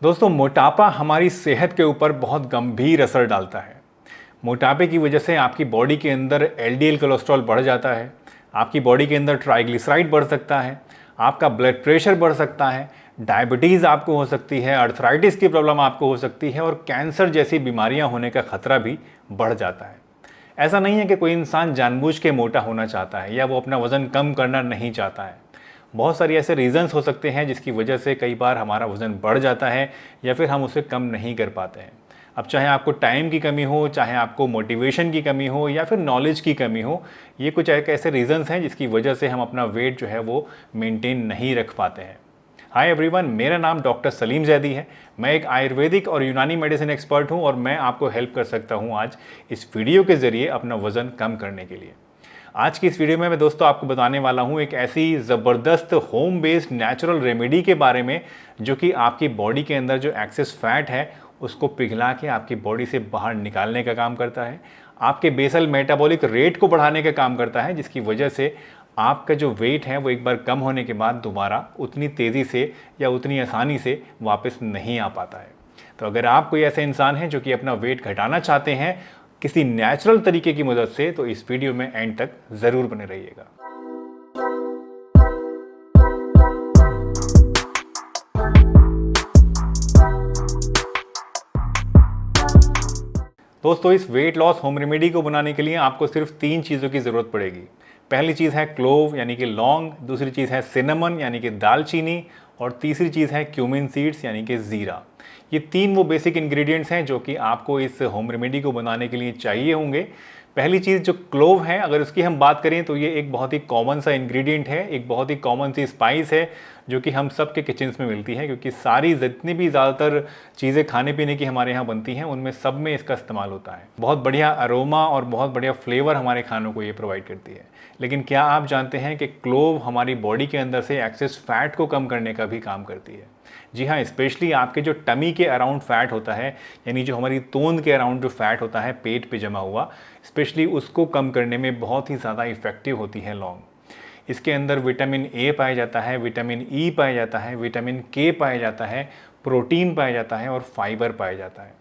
दोस्तों, मोटापा हमारी सेहत के ऊपर बहुत गंभीर असर डालता है। मोटापे की वजह से आपकी बॉडी के अंदर एलडीएल कोलेस्ट्रॉल बढ़ जाता है, आपकी बॉडी के अंदर ट्राइग्लिसराइड बढ़ सकता है, आपका ब्लड प्रेशर बढ़ सकता है, डायबिटीज़ आपको हो सकती है, अर्थराइटिस की प्रॉब्लम आपको हो सकती है और कैंसर जैसी बीमारियां होने का खतरा भी बढ़ जाता है। ऐसा नहीं है कि कोई इंसान जानबूझ के मोटा होना चाहता है या वो अपना वज़न कम करना नहीं चाहता है। बहुत सारी ऐसे रीज़न्स हो सकते हैं जिसकी वजह से कई बार हमारा वज़न बढ़ जाता है या फिर हम उसे कम नहीं कर पाते हैं। अब चाहे आपको टाइम की कमी हो, चाहे आपको मोटिवेशन की कमी हो या फिर नॉलेज की कमी हो, ये कुछ एक ऐसे रीज़न्स हैं जिसकी वजह से हम अपना वेट जो है वो मेंटेन नहीं रख पाते हैं। हाय एवरीवन, मेरा नाम डॉक्टर सलीम जैदी है। मैं एक आयुर्वेदिक और यूनानी मेडिसिन एक्सपर्ट हूं और मैं आपको हेल्प कर सकता हूं आज इस वीडियो के ज़रिए अपना वज़न कम करने के लिए। आज की इस वीडियो में मैं दोस्तों आपको बताने वाला हूं एक ऐसी ज़बरदस्त होम बेस्ड नेचुरल रेमेडी के बारे में जो कि आपकी बॉडी के अंदर जो एक्सेस फैट है उसको पिघला के आपकी बॉडी से बाहर निकालने का काम करता है, आपके बेसल मेटाबॉलिक रेट को बढ़ाने का काम करता है, जिसकी वजह से आपका जो वेट है वो एक बार कम होने के बाद दोबारा उतनी तेज़ी से या उतनी आसानी से वापस नहीं आ पाता है। तो अगर आप कोई ऐसे इंसान हैं जो कि अपना वेट घटाना चाहते हैं किसी नेचुरल तरीके की मदद से, तो इस वीडियो में एंड तक ज़रूर बने रहिएगा। दोस्तों, इस वेट लॉस होम रेमेडी को बनाने के लिए आपको सिर्फ 3 चीज़ों की ज़रूरत पड़ेगी। पहली चीज़ है क्लोव यानी कि लौंग, दूसरी चीज़ है सिनेमन यानी कि दालचीनी और तीसरी चीज़ है क्यूमिन सीड्स यानी कि ज़ीरा। ये 3 वो बेसिक इंग्रेडिएंट्स हैं जो कि आपको इस होम रेमेडी को बनाने के लिए चाहिए होंगे। पहली चीज़ जो क्लोव है, अगर उसकी हम बात करें तो ये एक बहुत ही कॉमन सा इंग्रेडिएंट है, एक बहुत ही कॉमन सी स्पाइस है जो कि हम सब के किचन्स में मिलती है, क्योंकि सारी जितनी भी ज़्यादातर चीज़ें खाने पीने की हमारे यहाँ बनती हैं उनमें सब में इसका इस्तेमाल होता है। बहुत बढ़िया अरोमा और बहुत बढ़िया फ्लेवर हमारे खानों को ये प्रोवाइड करती है। लेकिन क्या आप जानते हैं कि क्लोव हमारी बॉडी के अंदर से एक्सेस फैट को कम करने का भी काम करती है? जी हाँ, स्पेशली आपके जो टमी के अराउंड फैट होता है, यानी जो हमारी तोंद के अराउंड जो फैट होता है पेट पे जमा हुआ, स्पेशली उसको कम करने में बहुत ही ज़्यादा इफ़ेक्टिव होती है लौंग। इसके अंदर विटामिन ए पाया जाता है, विटामिन ई पाया जाता है, विटामिन के पाया जाता है, प्रोटीन पाया जाता है और फाइबर पाया जाता है।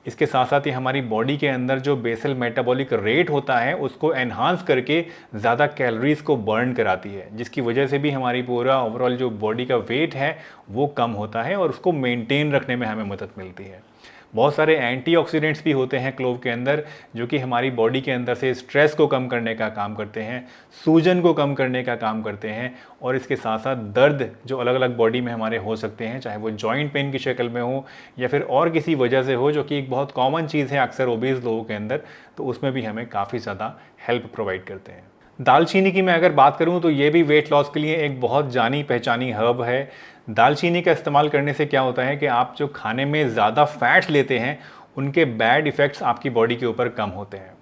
इसके साथ साथ ये हमारी बॉडी के अंदर जो बेसल मेटाबॉलिक रेट होता है उसको एनहांस करके ज़्यादा कैलोरीज़ को बर्न कराती है, जिसकी वजह से भी हमारी पूरा ओवरऑल जो बॉडी का वेट है वो कम होता है और उसको मेंटेन रखने में हमें मदद मिलती है। बहुत सारे एंटीऑक्सीडेंट्स भी होते हैं क्लोव के अंदर जो कि हमारी बॉडी के अंदर से स्ट्रेस को कम करने का काम करते हैं, सूजन को कम करने का काम करते हैं और इसके साथ साथ दर्द जो अलग अलग बॉडी में हमारे हो सकते हैं, चाहे वो जॉइंट पेन की शक्ल में हो या फिर और किसी वजह से हो, जो कि एक बहुत कॉमन चीज़ है अक्सर ओबीज लोगों के अंदर, तो उसमें भी हमें काफ़ी ज़्यादा हेल्प प्रोवाइड करते हैं। दालचीनी की मैं अगर बात करूं तो ये भी वेट लॉस के लिए एक बहुत जानी पहचानी हर्ब है। दालचीनी का इस्तेमाल करने से क्या होता है कि आप जो खाने में ज़्यादा फैट्स लेते हैं उनके बैड इफ़ेक्ट्स आपकी बॉडी के ऊपर कम होते हैं।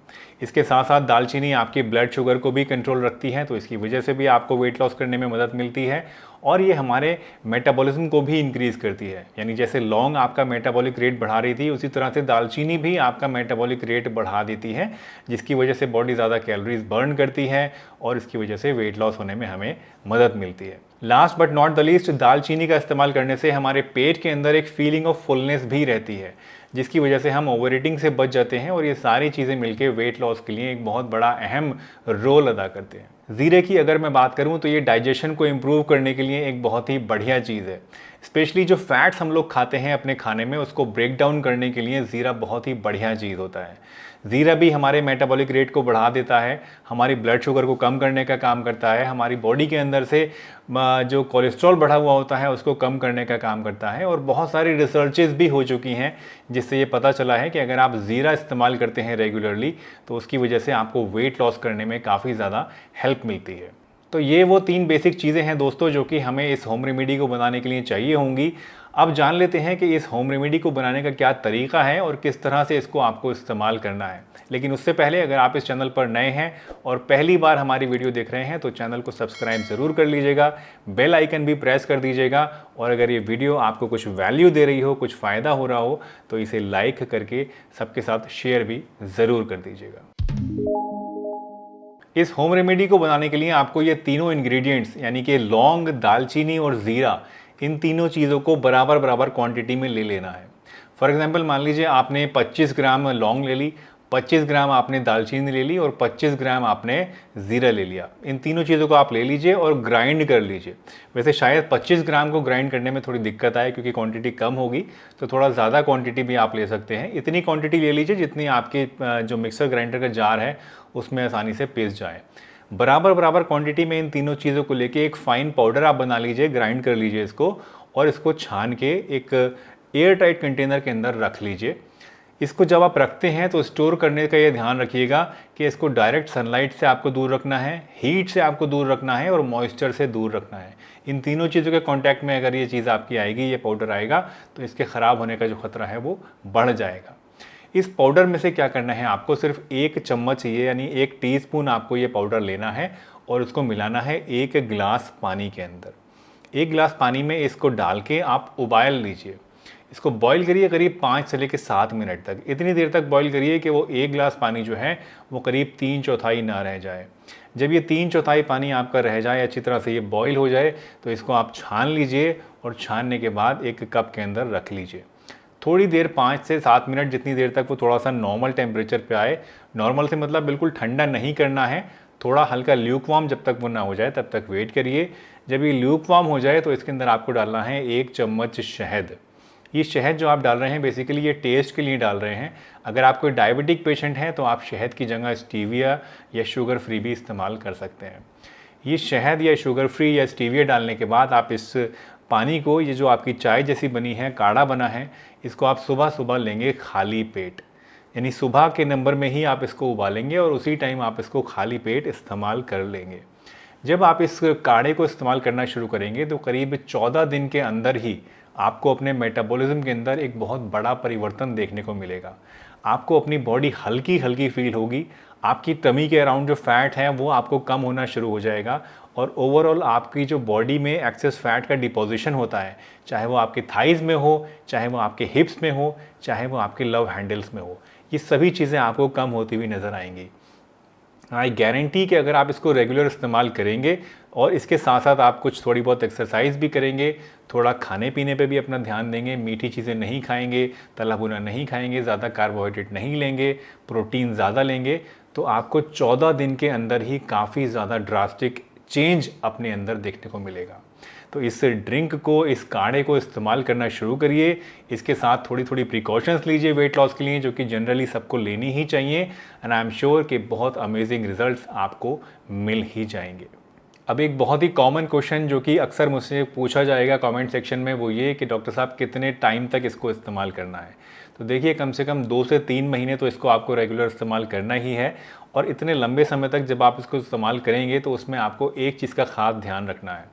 इसके साथ साथ दालचीनी आपकी ब्लड शुगर को भी कंट्रोल रखती है, तो इसकी वजह से भी आपको वेट लॉस करने में मदद मिलती है और ये हमारे मेटाबॉलिज्म को भी इंक्रीज़ करती है। यानी जैसे लौंग आपका मेटाबॉलिक रेट बढ़ा रही थी, उसी तरह से दालचीनी भी आपका मेटाबॉलिक रेट बढ़ा देती है, जिसकी वजह से बॉडी ज़्यादा कैलोरीज बर्न करती है और इसकी वजह से वेट लॉस होने में हमें मदद मिलती है। Last but not the least, दालचीनी का इस्तेमाल करने से हमारे पेट के अंदर एक फीलिंग ऑफ फुलनेस भी रहती है, जिसकी वजह से हम ओवर ईटिंग से बच जाते हैं और ये सारी चीज़ें मिलकर वेट लॉस के लिए एक बहुत बड़ा अहम रोल अदा करते हैं। ज़ीरे की अगर मैं बात करूं तो ये डाइजेशन को इम्प्रूव करने के लिए एक बहुत ही बढ़िया चीज़ है। स्पेशली जो फैट्स हम लोग खाते हैं अपने खाने में उसको ब्रेक डाउन करने के लिए ज़ीरा बहुत ही बढ़िया चीज़ होता है। ज़ीरा भी हमारे मेटाबॉलिक रेट को बढ़ा देता है, हमारी ब्लड शुगर को कम करने का काम करता है, हमारी बॉडी के अंदर से जो कोलेस्ट्रॉल बढ़ा हुआ होता है उसको कम करने का काम करता है और बहुत सारी रिसर्चेस भी हो चुकी हैं जिससे ये पता चला है कि अगर आप ज़ीरा इस्तेमाल करते हैं रेगुलरली तो उसकी वजह से आपको वेट लॉस करने में काफ़ी ज़्यादा हेल्प मिलती है। तो ये वो 3 बेसिक चीज़ें हैं दोस्तों जो कि हमें इस होम रेमेडी को बनाने के लिए चाहिए होंगी। अब जान लेते हैं कि इस होम रेमेडी को बनाने का क्या तरीका है और किस तरह से इसको आपको इस्तेमाल करना है। लेकिन उससे पहले अगर आप इस चैनल पर नए हैं और पहली बार हमारी वीडियो देख रहे हैं तो चैनल को सब्सक्राइब ज़रूर कर लीजिएगा, बेल आइकन भी प्रेस कर दीजिएगा और अगर ये वीडियो आपको कुछ वैल्यू दे रही हो, कुछ फ़ायदा हो रहा हो तो इसे लाइक करके सबके साथ शेयर भी ज़रूर कर दीजिएगा। इस होम रेमेडी को बनाने के लिए आपको ये तीनों इंग्रेडिएंट्स यानी कि लौंग, दालचीनी और ज़ीरा, इन तीनों चीज़ों को बराबर बराबर क्वांटिटी में ले लेना है। फॉर एग्जांपल मान लीजिए आपने 25 ग्राम लौंग ले ली, 25 ग्राम आपने दालचीनी ले ली और 25 ग्राम आपने ज़ीरा ले लिया। इन तीनों चीज़ों को आप ले लीजिए और ग्राइंड कर लीजिए। वैसे शायद 25 ग्राम को ग्राइंड करने में थोड़ी दिक्कत आए क्योंकि क्वांटिटी कम होगी, तो थोड़ा ज़्यादा क्वांटिटी भी आप ले सकते हैं। इतनी क्वांटिटी ले लीजिए जितनी आपके जो मिक्सर ग्राइंडर का जार है उसमें आसानी से पीस जाए। बराबर बराबर क्वांटिटी में इन तीनों चीज़ों को लेके एक फ़ाइन पाउडर आप बना लीजिए, ग्राइंड कर लीजिए इसको और इसको छान के एक एयर टाइट कंटेनर के अंदर रख लीजिए। इसको जब आप रखते हैं तो स्टोर करने का ये ध्यान रखिएगा कि इसको डायरेक्ट सनलाइट से आपको दूर रखना है, हीट से आपको दूर रखना है और मॉइस्चर से दूर रखना है। इन तीनों चीज़ों के कांटेक्ट में अगर ये चीज़ आपकी आएगी, ये पाउडर आएगा, तो इसके ख़राब होने का जो खतरा है वो बढ़ जाएगा। इस पाउडर में से क्या करना है, आपको सिर्फ 1 चम्मच ये यानी 1 टीस्पून आपको ये पाउडर लेना है और उसको मिलाना है 1 गिलास पानी के अंदर। 1 गिलास पानी में इसको डाल के आप उबाल लीजिए। इसको बॉईल करिए करीब 5 से लेकर 7 मिनट तक। इतनी देर तक बॉईल करिए कि वो 1 गिलास पानी जो है वो करीब 3/4 ना रह जाए। जब ये 3/4 पानी आपका रह जाए, अच्छी तरह से ये बॉईल हो जाए, तो इसको आप छान लीजिए और छानने के बाद एक कप के अंदर रख लीजिए। थोड़ी देर 5 से 7 मिनट जितनी देर तक वो थोड़ा सा नॉर्मल टेम्परेचर पे आए, नॉर्मल से मतलब बिल्कुल ठंडा नहीं करना है, थोड़ा हल्का ल्यूकवार्म जब तक वो ना हो जाए तब तक वेट करिए। जब ये ल्यूकवार्म हो जाए तो इसके अंदर आपको डालना है 1 चम्मच शहद। ये शहद जो आप डाल रहे हैं बेसिकली ये टेस्ट के लिए डाल रहे हैं। अगर आप कोई डायबिटिक पेशेंट हैं तो आप शहद की जगह स्टीविया या शुगर फ्री भी इस्तेमाल कर सकते हैं। ये शहद या शुगर फ्री या स्टीविया डालने के बाद आप इस पानी को, ये जो आपकी चाय जैसी बनी है, काढ़ा बना है, इसको आप सुबह सुबह लेंगे खाली पेट, यानी सुबह के नंबर में ही आप इसको उबालेंगे और उसी टाइम आप इसको खाली पेट इस्तेमाल कर लेंगे। जब आप इस काढ़े को इस्तेमाल करना शुरू करेंगे तो करीब 14 दिन के अंदर ही आपको अपने मेटाबॉलिज्म के अंदर एक बहुत बड़ा परिवर्तन देखने को मिलेगा। आपको अपनी बॉडी हल्की हल्की फील होगी, आपकी टमी के अराउंड जो फैट है वो आपको कम होना शुरू हो जाएगा और ओवरऑल आपकी जो बॉडी में एक्सेस फैट का डिपोजिशन होता है, चाहे वो आपके थाइज़ में हो, चाहे वो आपके हिप्स में हो, चाहे वो आपके लव हैंडल्स में हो, ये सभी चीज़ें आपको कम होती हुई नज़र आएंगी। आई गारंटी कि अगर आप इसको रेगुलर इस्तेमाल करेंगे और इसके साथ साथ आप कुछ थोड़ी बहुत एक्सरसाइज भी करेंगे, थोड़ा खाने पीने पे भी अपना ध्यान देंगे, मीठी चीज़ें नहीं खाएंगे, तला भुना नहीं खाएंगे, ज़्यादा कार्बोहाइड्रेट नहीं लेंगे, प्रोटीन ज़्यादा लेंगे, तो आपको 14 दिन के अंदर ही काफ़ी ज़्यादा ड्रास्टिक चेंज अपने अंदर देखने को मिलेगा। तो इस ड्रिंक को, इस काढ़े को इस्तेमाल करना शुरू करिए। इसके साथ थोड़ी थोड़ी प्रिकॉशंस लीजिए वेट लॉस के लिए, जो कि जनरली सबको लेनी ही चाहिए, एंड आई एम श्योर कि बहुत अमेजिंग रिजल्ट्स आपको मिल ही जाएंगे। अब एक बहुत ही कॉमन क्वेश्चन जो कि अक्सर मुझसे पूछा जाएगा कमेंट सेक्शन में, वो ये कि डॉक्टर साहब कितने टाइम तक इसको इस्तेमाल करना है। तो देखिए, कम से कम 2 से 3 महीने तो इसको आपको रेगुलर इस्तेमाल करना ही है, और इतने लंबे समय तक जब आप इसको इस्तेमाल करेंगे तो उसमें आपको एक चीज़ का ख़ास ध्यान रखना है,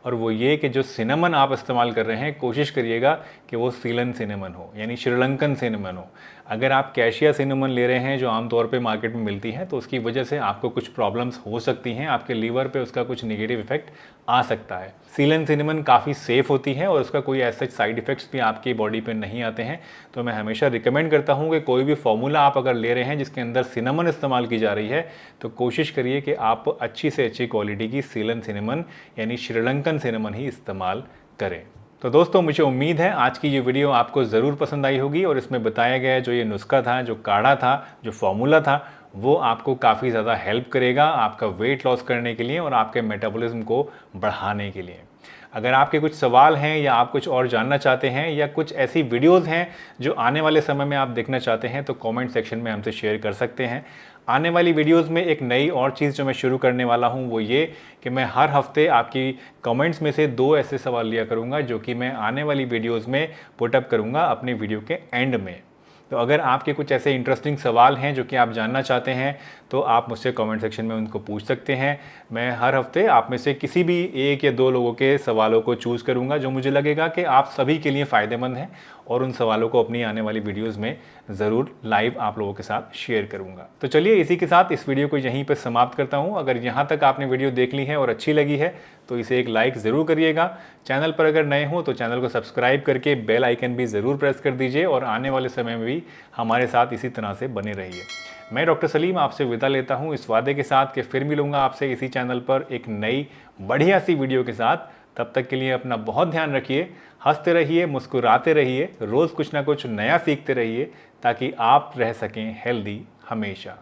और वो ये कि जो सिनेमन आप इस्तेमाल कर रहे हैं कोशिश करिएगा कि वो सीलन सिनेमन हो, यानी श्रीलंकन सिनेमन हो। अगर आप कैशिया सिनेमन ले रहे हैं जो आमतौर पे मार्केट में मिलती है, तो उसकी वजह से आपको कुछ प्रॉब्लम्स हो सकती हैं, आपके लीवर पे उसका कुछ नेगेटिव इफेक्ट आ सकता है। सीलन सिनेमन काफ़ी सेफ़ होती है और उसका कोई ऐसे साइड इफ़ेक्ट्स भी आपकी बॉडी पे नहीं आते हैं। तो मैं हमेशा रिकमेंड करता हूँ कि कोई भी फार्मूला आप अगर ले रहे हैं जिसके अंदर सिनेमन इस्तेमाल की जा रही है, तो कोशिश करिए कि आप अच्छी से अच्छी क्वालिटी की सीलन सिनेमन यानी श्रीलंकन सिनेमन ही इस्तेमाल करें। तो दोस्तों, मुझे उम्मीद है आज की ये वीडियो आपको ज़रूर पसंद आई होगी, और इसमें बताया गया जो ये नुस्खा था, जो काढ़ा था, जो फार्मूला था, वो आपको काफ़ी ज़्यादा हेल्प करेगा आपका वेट लॉस करने के लिए और आपके मेटाबॉलिज्म को बढ़ाने के लिए। अगर आपके कुछ सवाल हैं या आप कुछ और जानना चाहते हैं या कुछ ऐसी वीडियोस हैं जो आने वाले समय में आप देखना चाहते हैं, तो कमेंट सेक्शन में हमसे शेयर कर सकते हैं। आने वाली वीडियोस में एक नई और चीज़ जो मैं शुरू करने वाला हूं वो ये कि मैं हर हफ्ते आपकी कमेंट्स में से 2 ऐसे सवाल लिया करूंगा जो कि मैं आने वाली वीडियोस में पुटअप करूंगा अपनी वीडियो के एंड में। तो अगर आपके कुछ ऐसे इंटरेस्टिंग सवाल हैं जो कि आप जानना चाहते हैं, तो आप मुझसे कमेंट सेक्शन में उनको पूछ सकते हैं। मैं हर हफ्ते आप में से किसी भी 1 या 2 लोगों के सवालों को चूज़ करूंगा जो मुझे लगेगा कि आप सभी के लिए फ़ायदेमंद हैं, और उन सवालों को अपनी आने वाली वीडियोस में ज़रूर लाइव आप लोगों के साथ शेयर करूंगा। तो चलिए, इसी के साथ इस वीडियो को यहीं पर समाप्त करता हूं। अगर यहाँ तक आपने वीडियो देख ली है और अच्छी लगी है तो इसे एक लाइक ज़रूर करिएगा। चैनल पर अगर नए हो तो चैनल को सब्सक्राइब करके बेल आइकन भी ज़रूर प्रेस कर दीजिए, और आने वाले समय में भी हमारे साथ इसी तरह से बने रहिए। मैं डॉक्टर सलीम आपसे विदा लेता हूँ इस वादे के साथ कि फिर मिलूंगा आपसे इसी चैनल पर एक नई बढ़िया सी वीडियो के साथ। तब तक के लिए अपना बहुत ध्यान रखिए, हंसते रहिए, मुस्कुराते रहिए, रोज़ कुछ ना कुछ नया सीखते रहिए ताकि आप रह सकें हेल्दी हमेशा।